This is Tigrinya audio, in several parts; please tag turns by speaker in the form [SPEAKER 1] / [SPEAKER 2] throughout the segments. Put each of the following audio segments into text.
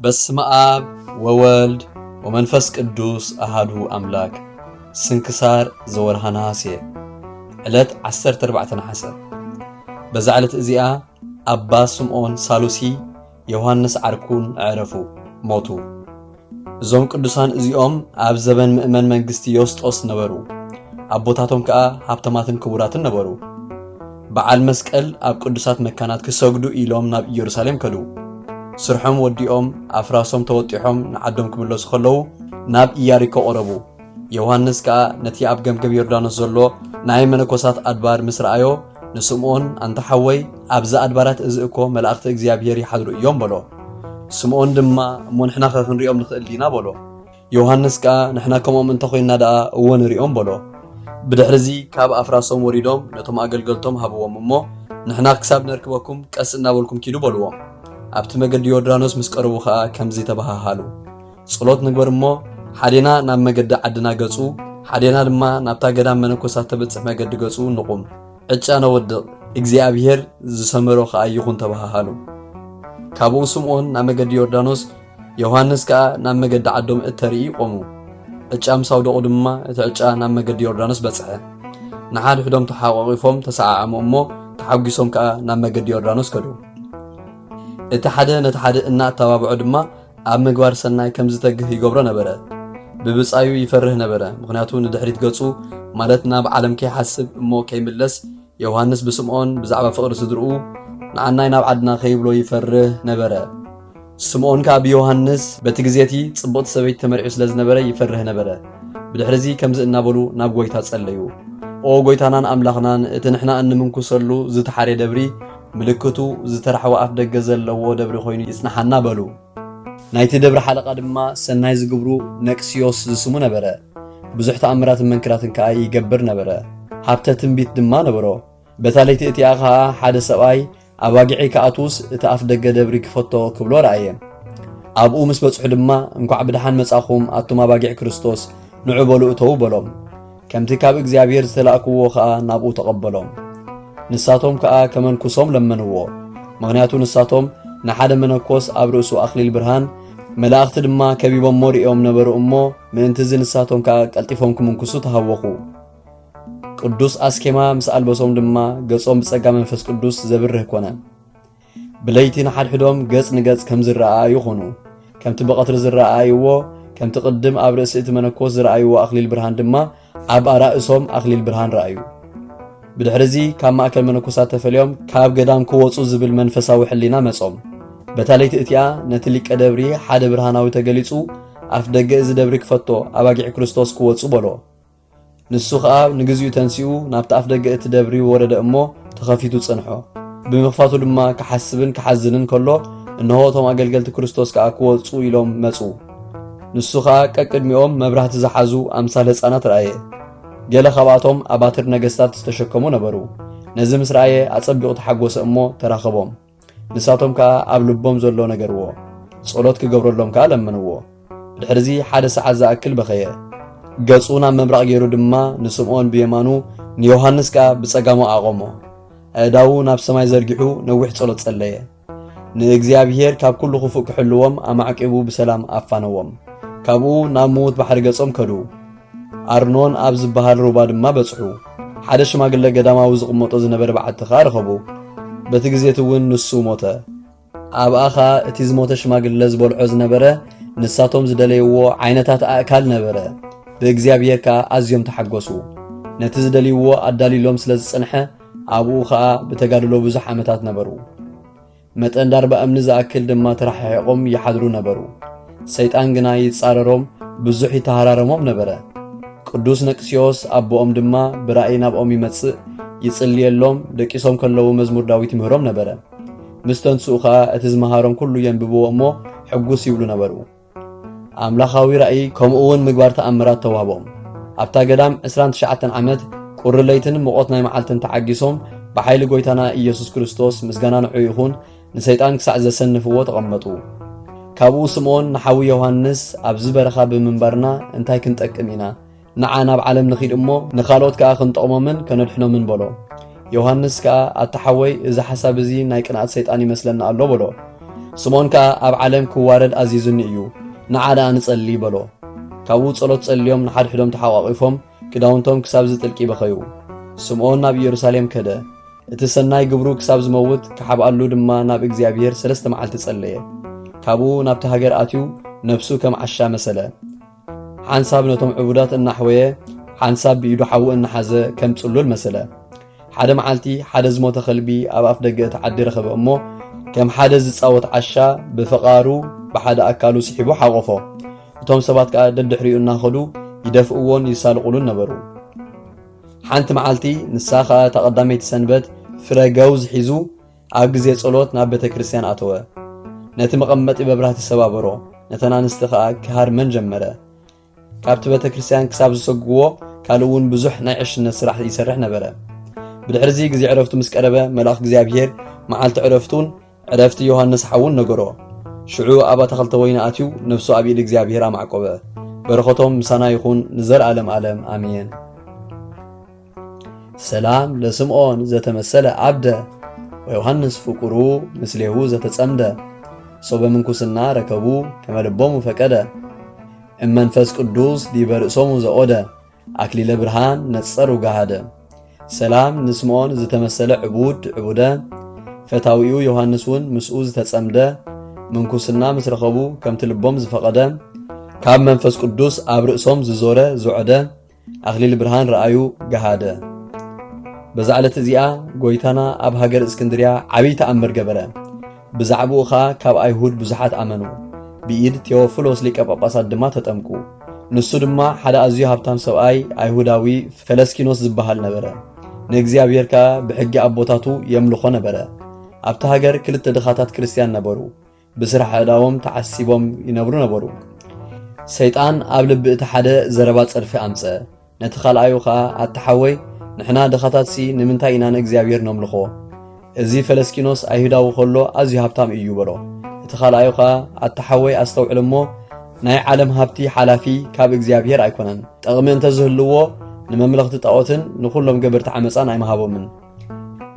[SPEAKER 1] በስመ አብ ወወልድ ወመንፈስ ቅዱስ አሃዱ አምላክ። ስንክሳር ዘወርሃ ነሐሴ ዕለት 14 ነሐሴ። በዛ ዕለት እዚኣ አባ ስምዖን ሳሉሲ ዮሐንስ ዓርኩን ዕረፉ ሞቱ። እዞም ቅዱሳን እዚኦም ኣብ ዘበን ምእመን መንግስቲ ዮስጦስ ነበሩ። አቦታቶም ከዓ ሃብተማትን ክቡራትን ነበሩ። በዓል መስቀል ኣብ ቅዱሳት መካናት ክሰግዱ ኢሎም ናብ ኢየሩሳሌም ከዱ። ስርሖም ወዲኦም ኣፍራሶም ተወጢሖም ንዓዶም ክምለሱ ከለዉ ናብ ኢያሪኮ ቀረቡ። ዮሐንስ ከዓ ነቲ ኣብ ገምገም ዮርዳኖስ ዘሎ ናይ መነኮሳት ኣድባር ምስ ረኣዮ ንስምዖን አንተ ሓወይ ኣብዛ ኣድባራት እዚ እኮ መላእኽቲ እግዚአብሔር ይሓድሩ እዮም በሎ። ስምዖን ድማ እሞ ንሕና ክንሪኦም ንኽእል ዲና በሎ። ዮሐንስ ከዓ ንሕና ከምኦም እንተኮይና ደኣ እወ ንሪኦም በሎ። ብድሕሪዚ ካብ ኣፍራሶም ወሪዶም ነቶም ኣገልገልቶም ሃብዎም እሞ ንሕና ክሳብ ነርክበኩም ቀስ እናበልኩም ኪዱ በልዎም። ኣብቲ መገዲ ዮርዳኖስ ምስ ቀረቡ ከዓ ከምዚ ተባሃሃሉ። ጸሎት ንግበር እሞ ሓዴና ናብ መገዲ ዓድና ገጹ፣ ሓዴና ድማ ናብታ ገዳም መነኮሳት ተበጽሕ መገዲ ገጹ ንቁም። ዕጫ ነወድቕ እግዚአብሔር ዝሰመሮ ከዓ ይኹን ተባሃሃሉ። ካብኡ ስምዖን ናብ መገዲ ዮርዳኖስ፣ ዮሐንስ ከዓ ናብ መገዲ ዓዶም እተርኢ ቆሙ። ዕጫ ምስ ኣውደቑ ድማ እቲ ዕጫ ናብ መገዲ ዮርዳኖስ በጽሐ። ንሓድሕዶም ተሓቋቒፎም ተሰዓዓሙ እሞ ተሓጒሶም ከዓ ናብ መገዲ ዮርዳኖስ ከዱ። እቲ ሓደ ነቲ ሓደ እናተባብዖ ድማ ኣብ ምግባር ሰናይ ከም ዝተግህ ይገብሮ ነበረ። ብብጻዩ ይፈርህ ነበረ። ምክንያቱ ንድሕሪት ገጹ ማለት ናብ ዓለም ከይሓስብ እሞ ከይምለስ ዮሐንስ ብስምዖን ብዛዕባ ፍቕሪ ስድርኡ ንዓናይ ናብ ዓድና ከይብሎ ይፈርህ ነበረ። ስምዖን ከዓ ብዮሐንስ በቲ ግዜቲ ጽቡቕቲ ሰበይቲ ተመሪዑ ስለ ዝነበረ ይፈርህ ነበረ። ብድሕሪዚ ከምዚ እናበሉ ናብ ጎይታ ጸለዩ። ኦ ጎይታናን ኣምላኽናን እቲ ንሕና እንምንኩሰሉ ዝተሓርየ ደብሪ ምልክቱ ዝተረሕወ ኣፍ ደገ ዘለዎ ደብሪ ኮይኑ ይጽናሓና በሉ። ናይቲ ደብሪ ሓለቓ ድማ ሰናይ ዝግብሩ ነቅስዮስ ዝስሙ ነበረ። ብዙሕ ተኣምራትን መንክራትን ከዓ ይገብር ነበረ። ሃብተ ትንቢት ድማ ነበሮ። በታ ለይቲ እቲኣ ከዓ ሓደ ሰብኣይ ኣባጊዒ ከኣቱስ እቲ ኣፍ ደገ ደብሪ ክፈቶ ክብሎ ረኣየ። ኣብኡ ምስ በጽሑ ድማ እንኳዕ ብድሓን መጻኹም ኣቱም ኣባጊዕ ክርስቶስ ንዑ በሉ እተው በሎም። ከምቲ ካብ እግዚአብሔር ዝተላእክዎ ከዓ ናብኡ ተቐበሎም። ንሳቶም ከዓ ከመንኩሶም ለመንዎ። ምክንያቱ ንሳቶም ንሓደ መነኮስ ኣብ ርእሱ ኣኽሊል ብርሃን መላእኽቲ ድማ ከቢቦም ሞሪኦም ነበሩ እሞ ምእንትዚ ንሳቶም ከዓ ቀልጢፎም ክምንኩሱ ተሃወኹ። ቅዱስ ኣስኬማ ምስ ኣልበሶም ድማ ገጾም ብጸጋ መንፈስ ቅዱስ ዘብርህ ኮነ። ብለይቲ ንሓድሕዶም ገጽ ንገጽ ከም ዝረኣዩ ኾኑ። ከምቲ በቐትሪ ዝረኣይዎ ከምቲ ቅድም ኣብ ርእሲ እቲ መነኮስ ዝረኣይዎ ኣኽሊል ብርሃን ድማ ኣብ ኣራእሶም ኣኽሊል ብርሃን ረኣዩ። ብድሕሪዚ ካብ ማእከል መነኮሳት ተፈልዮም ካብ ገዳም ክወፁ ዝብል መንፈሳዊ ሕሊና መጾም። በታ ለይቲ እቲኣ ነቲ ሊቀ ደብሪ ሓደ ብርሃናዊ ተገሊጹ ኣፍ ደገ እዚ ደብሪ ክፈቶ ኣባጊዕ ክርስቶስ ክወፁ በሎ። ንሱ ከዓ ንግዚኡ ተንሲኡ ናብቲ ኣፍ ደገ እቲ ደብሪ ወረደ እሞ ተኸፊቱ ጽንሖ። ብምኽፋቱ ድማ ክሓስብን ክሓዝንን ከሎ እነሆ እቶም ኣገልገልቲ ክርስቶስ ከዓ ክወፁ ኢሎም መጹ። ንሱ ከዓ ቀቅድሚኦም መብራህቲ ዝሓዙ ኣምሳል ህፃናት ረአየ። ገለ ካብኣቶም ኣባትር ነገስታት ዝተሸከሙ ነበሩ። ነዚ ምስ ረአየ ኣጸቢቑ ተሓጐሰ እሞ ተራኸቦም። ንሳቶም ከዓ ኣብ ልቦም ዘሎ ነገርዎ። ጸሎት ክገብረሎም ከዓ ለመንዎ። ድሕሪዚ ሓደ ሰዓት ዝኣክል በኸየ። ገጹ ናብ ምብራቕ ገይሩ ድማ ንስምዖን ብየማኑ ንዮሐንስ ከዓ ብጸጋሙ ኣቆሞ። ኣእዳዉ ናብ ሰማይ ዘርጊሑ ነዊሕ ጸሎት ጸለየ። ንእግዚአብሔር ካብ ኩሉ ክፉእ ክሕልዎም ኣማዕቂቡ ብሰላም ኣፋነዎም። ካብኡ ናብ ምዉት ባሕሪ ገጾም ከዱ። ኣርኖን ኣብ ዝበሃል ሩባ ድማ በጽሑ። ሓደ ሽማግለ ገዳማዊ ዝቕመጦ ዝነበረ በዓቲ ከዓ ረኸቡ። በቲ ግዜት እውን ንሱ ሞተ። ኣብኣ ከዓ እቲ ዝሞተ ሽማግለ ዝበልዖ ዝነበረ ንሳቶም ዝደለይዎ ዓይነታት ኣእካል ነበረ። ብእግዚአብሔር ከዓ ኣዝዮም ተሓጐሱ። ነቲ ዝደልይዎ ኣዳሊሎም ስለ ዝጸንሐ ኣብኡ ከዓ ብተጋድሎ ብዙሕ ዓመታት ነበሩ። መጠን ዳርባ እምኒ ዝኣክል ድማ ተራሒቖም ይሓድሩ ነበሩ። ሰይጣን ግና ይጻረሮም ብዙሕ ይተሃራረሞም ነበረ። ቅዱስ ነቅስዮስ ኣቦኦም ድማ ብራእይ ናብኦም ይመጽእ ይጽልየሎም ደቂሶም ከለዉ መዝሙር ዳዊት ይምህሮም ነበረ። ምስ ተንስኡ ከዓ እቲ ዝመሃሮም ኩሉ የንብብዎ እሞ ሕጉስ ይብሉ ነበሩ። ኣምላኻዊ ራእይ ከምኡ እውን ምግባር ተኣምራት ተዋህቦም። ኣብታ ገዳም 29 ዓመት ቁሪ ለይትን ምቖት ናይ መዓልትን ተዓጊሶም ብሓይሊ ጎይታና ኢየሱስ ክርስቶስ ምስጋና ንዑ ይኹን ንሰይጣን ክሳዕ ዘሰንፍዎ ተቐመጡ። ካብኡ ስምዖን ንሓዊ ዮሐንስ ኣብዚ በረኻ ብምንባርና እንታይ ክንጠቅም ኢና? ንዓ ናብ ዓለም ንኺድ እሞ ንኻልኦት ከዓ ክንጠቕሞምን ከነድሕኖምን በሎ። ዮሐንስ ከዓ ኣተሓወይ እዚ ሓሳብ እዚ ናይ ቅንዓት ሰይጣን ይመስለና ኣሎ በሎ። ስምዖን ከዓ ኣብ ዓለም ክዋረድ ኣዚዙኒ እዩ ንዓዳ ንጸሊ በሎ ካብኡ ጸሎት ጸልዮም ንሓድሕዶም ተሓቋቂፎም ክዳውንቶም ክሳብ ዝጥልቂ በኸዩ ስምዖን ናብ ኢየሩሳሌም ከደ እቲ ሰናይ ግብሩ ክሳብ ዝመውት ክሓብኣሉ ድማ ናብ እግዚአብሔር 3 መዓልቲ ጸለየ ካብኡ ናብቲ ሃገር ኣትዩ ነፍሱ ከም ዓሻ መሰለ ሓንሳብ ነቶም ዕቡዳት እናሕወየ ሓንሳብ ብኢዱ ሓው እናሓዘ ከም ጽሉል መሰለ ሓደ መዓልቲ ሓደ ዝሞተ ኸልቢ ኣብ ኣፍ ደገ እቲ ዓዲ ረኸበ እሞ ከም ሓደ ዝጻወት ዓሻ ብፍቓሩ ብሓደ ኣካሉ ስሒቡ ሓቆፎ እቶም ሰባት ከዓ ደድሕሪኡ እናኸዱ ይደፍእዎን ይሳልቁሉን ነበሩ ሓንቲ መዓልቲ ንሳ ከዓ ተቐዳመይቲ ሰንበት ፍረ ገውዝ ሒዙ ኣብ ግዜ ጸሎት ናብ ቤተ ክርስቲያን ኣተወ ነቲ መቐመጢ በብራህቲ ሰባበሮ ነተን ኣንስቲ ከዓ ክሃርመን ጀመረ ካብቲ ቤተ ክርስቲያን ክሳብ ዝሰግዎ ካልእ እውን ብዙሕ ናይ ዕሽነት ስራሕ ይሰርሕ ነበረ ብድሕሪዚ ግዜ ዕረፍቱ ምስ ቀረበ መልአክ እግዚአብሔር መዓልቲ ዕረፍቱን ዕረፍቲ ዮሐንስ ሓውን ነገሮ ሽዑ ኣብ ኣታኽልተ ወይኒ ኣትዩ ነፍሱ ኣብ ኢድ እግዚአብሔር ኣማዕቆበ በረኸቶም ምሳና ይኹን ንዘለዓለም ዓለም ኣሜን ሰላም ለስምዖን ዘተመሰለ ዓብደ ወዮሐንስ ፍቁሩ ምስሌሁ ዘተጸምደ ሶበ ምንኩስና ረከቡ ከመልቦሙ ፈቀደ እመንፈስ ቅዱስ ዲበ ርእሶሙ ዘኦደ አክሊለ ብርሃን ነጸሩ ጋሃደ ሰላም ንስምዖን ዝተመሰለ ዕቡድ ዕቡደ ፈታዊኡ ዮሐንስ እውን ምስኡ ዝተጸምደ ምንኩስና ምስ ረኸቡ ከምቲ ልቦም ዝፈቐደ ካብ መንፈስ ቅዱስ ኣብ ርእሶም ዝዞረ ዝዑደ አክሊል ብርሃን ረአዩ ጋሃደ በዛዕለት እዚኣ ጎይታና ኣብ ሃገር እስክንድርያ ዓብይ ተኣምር ገበረ ብዛዕባኡ ኸ ካብ ኣይሁድ ብዙሓት ኣመኑ ብኢድ ቴዎፍሎስ ሊቀ ጳጳሳት ድማ ተጠምቁ ንሱ ድማ ሓደ ኣዝዩ ሃብታም ሰብኣይ ኣይሁዳዊ ፈለስኪኖስ ዝበሃል ነበረ ንእግዚአብሔር ከዓ ብሕጊ ኣቦታቱ የምልኾ ነበረ ኣብቲ ሃገር ክልተ ድኻታት ክርስቲያን ነበሩ ብስራሕ ዕዳዎም ተዓሲቦም ይነብሩ ነበሩ ሰይጣን ኣብ ልቢ እቲ ሓደ ዘረባ ጸርፊ ኣምፀ ነቲ ካልኣዩ ከዓ ኣተሓወይ ንሕና ድኻታት ሲ ንምንታይ ኢና ንእግዚአብሔር ነምልኾ እዚ ፈለስኪኖስ ኣይሁዳዊ ኸሎ ኣዝዩ ሃብታም እዩ በሎ እቲ ካልኣዩ ከዓ ኣተሓወይ ኣስተውዕል እሞ ናይ ዓለም ሃብቲ ሓላፊ ካብ እግዚአብሔር ኣይኮነን ጠቕሚ እንተዝህልዎ ንመምለኽቲ ጣዖትን ንኹሎም ገበርቲ ዓመፃን ኣይመሃቦምን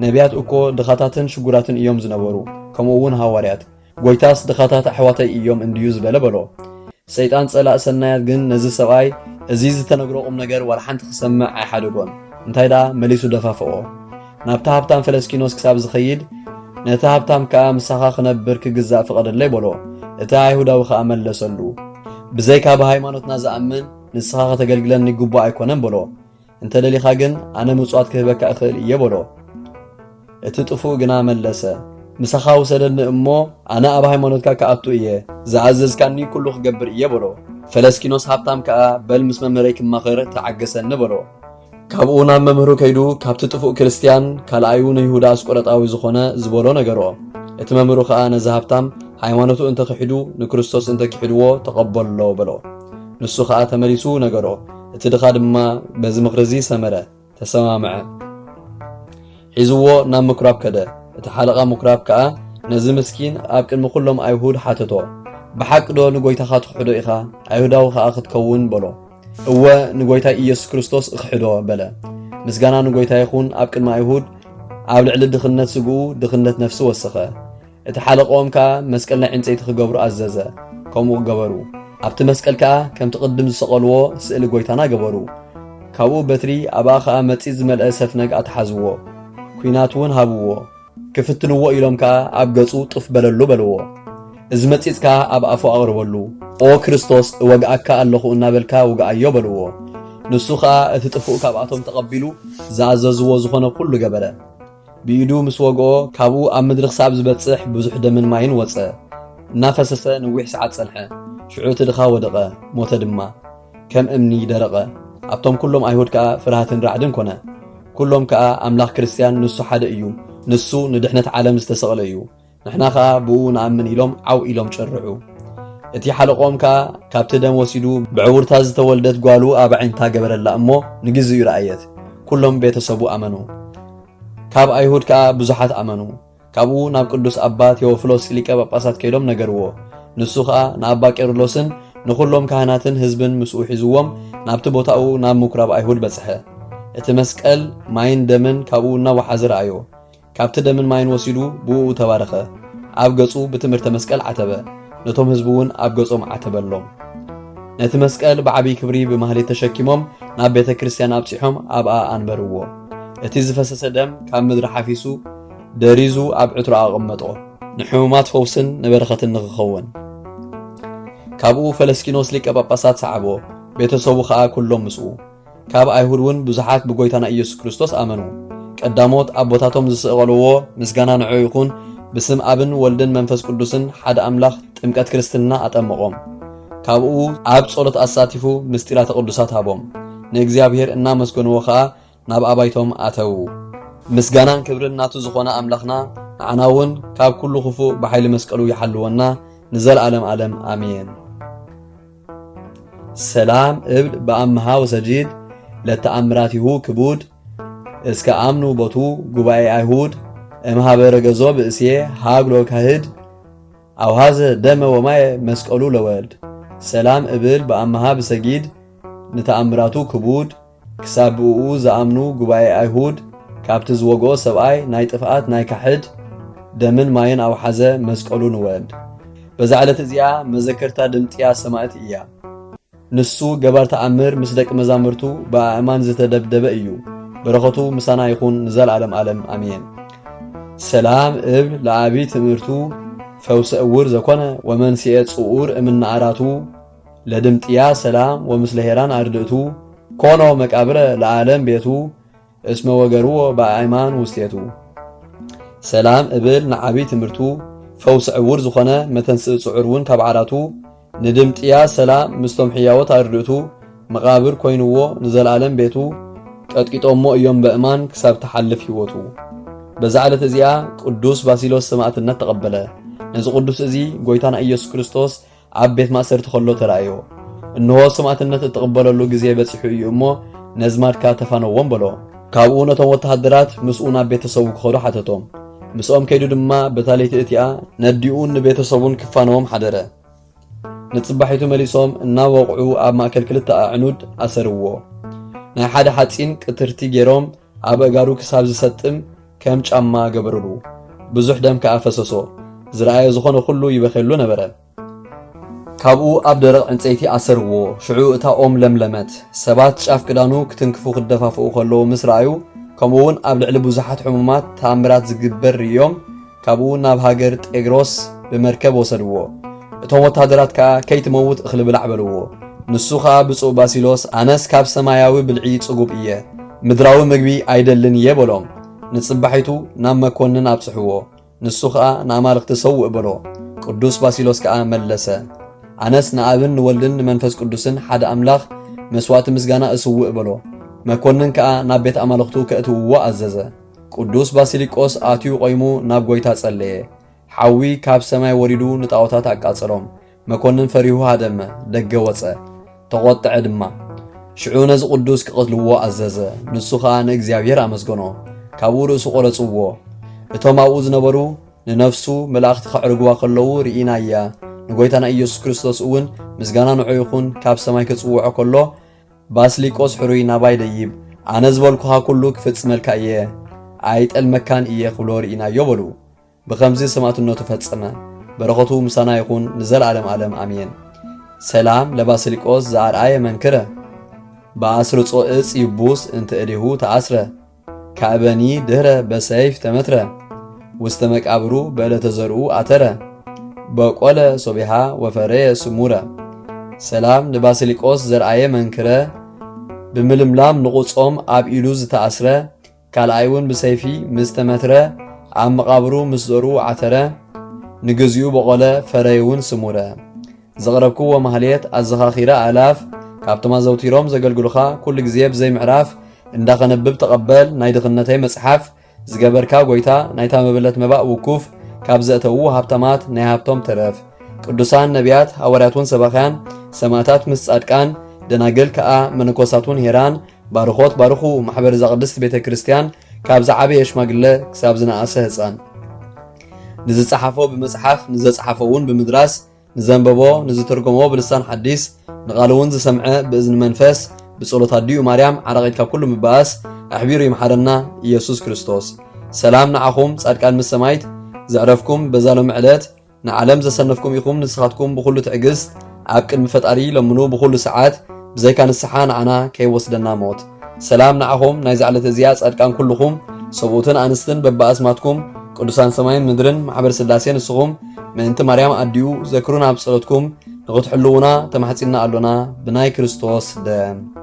[SPEAKER 1] ነቢያት እኮ ድኻታትን ሽጉራትን እዮም ዝነበሩ ከምኡ እውን ሃዋርያት ጎይታስ ድኻታት ኣሕዋተይ እዮም እንድዩ ዝበለ በሎ ሰይጣን ጸላእ ሰናያት ግን ነዚ ሰብኣይ እዚ ዝተነግሮ ቁም ነገር ዋልሓንቲ ክሰምዕ ኣይሓደጎን እንታይ ዳ መሊሱ ደፋፍኦ ናብታ ሃብታም ፈለስኪኖስ ክሳብ ዝኸይድ ነቲ ሃብታም ከዓ ምሳኻ ክነብር ክግዛእ ፍቐደለይ በሎ እቲ ኣይሁዳዊ ከዓ መለሰሉ ብዘይካ ብሃይማኖትና ዝኣምን ንስኻ ከተገልግለኒ ግቡእ ኣይኮነን በሎ እንተደሊኻ ግን ኣነ ምጽዋት ክህበካ እኽእል እየ በሎ እቲ ጥፉእ ግና መለሰ ምሳኻ ውሰደኒ እሞ ኣነ ኣብ ሃይማኖትካ ከኣቱ እየ ዝኣዘዝካኒ ኩሉ ክገብር እየ በሎ ፈለስኪኖስ ሃብታም ከዓ በል ምስ መምህረይ ክማኽር ተዓገሰኒ በሎ ካብኡ ናብ መምህሩ ከይዱ ካብቲ ጥፉእ ክርስቲያን ካልኣዩ ንይሁዳ ኣስቆረጣዊ ዝኾነ ዝበሎ ነገሮ እቲ መምህሩ ከዓ ነዚ ሃብታም ሃይማኖቱ እንተክሕዱ ንክርስቶስ እንተክሕድዎ ተቐበሎ በሎ ንሱ ከዓ ተመሊሱ ነገሮ እቲ ድኻ ድማ በዚ ምኽርዚ ሰመረ ተሰማምዐ ሒዝዎ ናብ ምኩራብ ከደ እቲ ሓለቓ ምኩራብ ከዓ ነዚ ምስኪን ኣብ ቅድሚ ኩሎም ኣይሁድ ሓተቶ ብሓቂ ዶ ንጎይታኻ ትክሕዶ ኢኻ ኣይሁዳዊ ከዓ ክትከውን በሎ እወ ንጎይታ ኢየሱስ ክርስቶስ እክሕዶ በለ ምስጋና ንጎይታ ይኹን ኣብ ቅድሚ ኣይሁድ ኣብ ልዕሊ ድኽነት ስግኡ ድኽነት ነፍሲ ወሰኸ እቲ ሓለቆም ከዓ መስቀል ናይ ዕንፀይቲ ክገብሩ ኣዘዘ ከምኡ ገበሩ ኣብቲ መስቀል ከዓ ከምቲ ቅድም ዝሰቐልዎ ስእሊ ጎይታና ገበሩ ካብኡ በትሪ ኣብኣ ከዓ መፂት ዝመልአ ሰፍነግ ኣተሓዝዎ ኩናት እውን ሃብዎ ክፍትንዎ ኢሎም ከዓ ኣብ ገጹ ጥፍ በለሉ በልዎ እዚ መፂት ከዓ ኣብ ኣፉ ኣቕርበሉ ኦ ክርስቶስ እወግኣካ ኣለኹ እናበልካ ውግኣዮ በልዎ ንሱ ከዓ እቲ ጥፉእ ካብኣቶም ተቐቢሉ ዝኣዘዝዎ ዝኾነ ኩሉ ገበረ ብኢዱ ምስ ወግኦ ካብኡ ኣብ ምድሪ ክሳብ ዝበጽሕ ብዙሕ ደምን ማይን ወፀ እናፈሰሰ ንዊሕ ሰዓት ጸንሐ ሽዑ እቲ ድኻ ወደቐ ሞተ ድማ ከም እምኒ ደረቐ ኣብቶም ኩሎም ኣይሁድ ከዓ ፍርሃትን ራዕድን ኮነ ኩሎም ከዓ ኣምላኽ ክርስቲያን ንሱ ሓደ እዩ ንሱ ንድሕነት ዓለም ዝተሰቕለ እዩ ንሕና ከዓ ብኡ ንኣምን ኢሎም ዓው ኢሎም ጨርዑ እቲ ሓለቆም ከዓ ካብቲ ደም ወሲዱ ብዕውርታ ዝተወልደት ጓሉ ኣብ ዓይንታ ገበረላ እሞ ንግዚኡ ረኣየት ኩሎም ቤተሰቡ ኣመኑ ካብ ኣይሁድ ከዓ ብዙሓት ኣመኑ ካብኡ ናብ ቅዱስ ኣባ ቴዎፍሎስ ሊቀ ጳጳሳት ከይዶም ነገርዎ ንሱ ከዓ ንኣባ ቄርሎስን ንኩሎም ካህናትን ህዝብን ምስኡ ሒዝዎም ናብቲ ቦታኡ ናብ ምኩራብ ኣይሁድ በጽሐ እቲ መስቀል ማይን ደምን ካብኡ እናወሓዘ ረኣዮ ካብቲ ደምን ማይን ወሲዱ ብኡ ተባረኸ ኣብ ገጹ ብትምህርተ መስቀል ዓተበ ነቶም ህዝቡውን ኣብ ገጾም ዓተበሎም ነቲ መስቀል ብዓብይ ክብሪ ብማህሌት ተሸኪሞም ናብ ቤተ ክርስቲያን ኣብፂሖም ኣብኣ ኣንበርዎ እቲ ዝፈሰሰ ደም ካብ ምድሪ ሓፊሱ ደሪዙ ኣብ ዕትሮ ኣቐመጦ ንሕሙማት ፈውስን ንበረኸትን ንኽኸውን ካብኡ ፈለስኪኖስ ሊቀ ጳጳሳት ሰዓቦ ቤተሰቡ ከዓ ኩሎም ምስኡ ካብ ኣይሁድ እውን ብዙሓት ብጎይታና ኢየሱስ ክርስቶስ ኣመኑ ቀዳሞት ኣቦታቶም ዝስቀልዎ ምስጋና ንዑ ይኹን ብስም ኣብን ወልድን መንፈስ ቅዱስን ሓደ ኣምላኽ ጥምቀት ክርስትና ኣጠመቆም ካብኡ ኣብ ጸሎት ኣሳቲፉ ምስጢራተ ቅዱሳት ሃቦም ንእግዚአብሔር እናመስገንዎ ከዓ ናብ ኣባይቶም ኣተው ምስጋናን ክብርን ናቱ ዝኾነ ኣምላኽና ንዓናውን ካብ ኩሉ ክፉእ ብሓይሊ መስቀሉ ይሓልወና ንዘለዓለም ዓለም ኣሜን ሰላም እብል በአምሃ ወሰጂድ ለተአምራቲሁ ክቡድ እስከ አምኑ ቦቱ ጉባኤ አይሁድ እምሃበረ ገዞ ብእስየ ሃግሎ ካህድ አውሃዘ ደመ ወማየ መስቀሉ ለወልድ ሰላም እብል በአምሃ ብሰጊድ ንተአምራቱ ክቡድ ክሳብኡ ዘአምኑ ጉባኤ አይሁድ ካብቲ ዝወግኦ ሰብኣይ ናይ ጥፍኣት ናይ ካሕድ ደምን ማይን አውሓዘ መስቀሉ ንወልድ በዛ ዕለት እዚኣ መዘከርታ ድምጥያ ሰማዕት እያ ንሱ ገባር ተአምር ምስ ደቂ መዛምርቱ በአእማን ዝተደብደበ እዩ በረኸቱ ምሳና ይኹን ንዘለዓለም ዓለም አሜን ሰላም እብል ለአቢ ትምህርቱ ፈውስ እውር ዘኮነ ወመንስኤ ጽኡር እምናአራቱ ለድምጥያ ሰላም ወምስለ ሄራን አርድእቱ ኮኖ መቃብረ ለዓለም ቤቱ እስመ ወገርዎ በአእማን ውስቴቱ ሰላም እብል ንዓቢ ትምህርቱ ፈውስ እውር ዝኾነ መተንስእ ጽዑር እውን ካብ ዓራቱ ንድምጥያ ሰላም ምስቶም ሕያወት አርድእቱ መቃብር ኮይንዎ ንዘለዓለም ቤቱ ቀጥቂጦሞ እዮም በእማን ክሳብ ተሓልፍ ህይወቱ በዛ ዕለት እዚኣ ቅዱስ ባሲሎስ ሰማዕትነት ተቐበለ ነዚ ቅዱስ እዚ ጎይታና ኢየሱስ ክርስቶስ ኣብ ቤት ማእሰርቲ ከሎ ተራእዮ እንሆ ሰማዕትነት እትቕበለሉ ግዜ በፂሑ እዩ እሞ ነዝማድካ ተፋነዎም በሎ ካብኡ ነቶም ወተሃደራት ምስኡ ናብ ቤተሰቡ ክኸዱ ሓተቶም ምስኦም ከይዱ ድማ በታለይቲ እቲኣ ነዲኡን ንቤተሰቡን ክፋነዎም ሓደረ ንጽባሒቱ መሊሶም እናወቕዑ ኣብ ማእከል ክልተ ኣዕኑድ ኣሰርዎ ናይ ሓደ ሓፂን ቅትርቲ ገይሮም ኣብ እጋሩ ክሳብ ዝሰጥም ከም ጫማ ገበርሉ ብዙሕ ደም ከዓ ፈሰሶ ዝረኣየ ዝኾነ ኩሉ ይበኸሉ ነበረ ካብኡ ኣብ ደረቕ ዕንፀይቲ ኣሰርዎ ሽዑ እታ ኦም ለምለመት ሰባት ጫፍ ክዳኑ ክትንክፉ ክደፋፍኡ ከለዉ ምስ ረኣዩ ከምኡውን ኣብ ልዕሊ ብዙሓት ሕሙማት ተኣምራት ዝግበር እዮም ካብኡ ናብ ሃገር ጤግሮስ ብመርከብ ወሰድዎ እቶም ወታደራት ከዓ ከይትመውት እኽሊ ብላዕ በልዎ ንሱ ከዓ ብፁዕ ባሲሎስ ኣነስ ካብ ሰማያዊ ብልዒ ጽጉብ እየ ምድራዊ ምግቢ ኣይደልን እየ በሎም ንጽባሒቱ ናብ መኮንን ኣብጽሕዎ ንሱ ከዓ ንኣማልኽቲ ሰውእ በሎ ቅዱስ ባሲሎስ ከዓ መለሰ ኣነስ ንኣብን ንወልድን ንመንፈስ ቅዱስን ሓደ ኣምላኽ መስዋዕቲ ምስጋና እስውእ በሎ መኮንን ከዓ ናብ ቤት ኣማልኽቱ ከእትውዎ ኣዘዘ ቅዱስ ባሲሊቆስ ኣትዩ ቆይሙ ናብ ጎይታ ጸለየ ሓዊ ካብ ሰማይ ወሪዱ ንጣዖታት ኣቃጸሎም መኮንን ፈሪሁ ሃደመ ደገ ወፀ ተቆጥዐ ድማ ሽዑ ነዚ ቅዱስ ክቐትልዎ ኣዘዘ ንሱ ከዓ ንእግዚአብሔር ኣመስገኖ ካብኡ ርእሱ ቆረጽዎ እቶም ኣብኡ ዝነበሩ ንነፍሱ መላእኽቲ ከዕርግዋ ከለዉ ርኢና እያ ንጎይታና ኢየሱስ ክርስቶስ እውን ምስጋና ንዑ ይኹን ካብ ሰማይ ክጽውዖ ከሎ ባስሊቆስ ሕሩይ ናባይ ደይብ ኣነ ዝበልኩኻ ኩሉ ክፍጽመልካ እየ ኣይጠልመካን እየ ክብሎ ርኢናዮ በሉ بخمزي سمعتنو تفتصمه بركته مسانا يكون نزل عالم عالم امين سلام لباسيليقوس زارعي منكره باسرو صوص يبوس انت اديهو تعسره كابني دهره بسيف تمتره واستمك ابرو بلتزرو اتره بقوله صبيحه وفري سموره سلام لباسيليقوس زارعي منكره بململام نقصوم اب إلوز تعسره كالايون بسيفي مستمتره عم مقابرو مصدرو عتره نجزيو بقوله فريون سموره زغربكو ومهليت الزخاخيره الاف كابتما زوتيروم زغلغلوخا كل جزيب زي معراف اندخ نبب تقبل ناي دخنتي مصحف زغبركا غويتا نايتا مبلت مبا وكوف كابزاتو هابتمات ناي هابتوم ترف قدوسان نبيات حوارياتون سباخان سماتات مصادقان دناغل كا منكوساتون هيران باروخوت باروخو محبر زقدست بيت كريستيان كاب زعابي يشماغله كساب زناقسه هصان نزصحفو بمصحف نزصحفون بمدراس نزنببو نزترجمو بلسان حديث نقالون زسمعه باذن منفس بصلوت اديو مريم عرقيتك كل مباس احبيرو يمحرنا يسوع كريستوس سلام نعخوم صادقان مسمايت زعرفكم بزالهم علات نعلم زسنفكم يخم نسخاتكم بكل تعجزت عبك المفتقري لمنو بكل ساعات بزي كان السحان عنا كي وصلنا موت سلام نعهم نايز على تزياز أركان كلكم صبوتن أنستن ببا أسماتكم قدسان سماين مدرن محبر سلاسين السخم من انت مريم أديو ذكرونا بصلاتكم نغط حلونا تمحسينا قالونا بناي كريستوس دام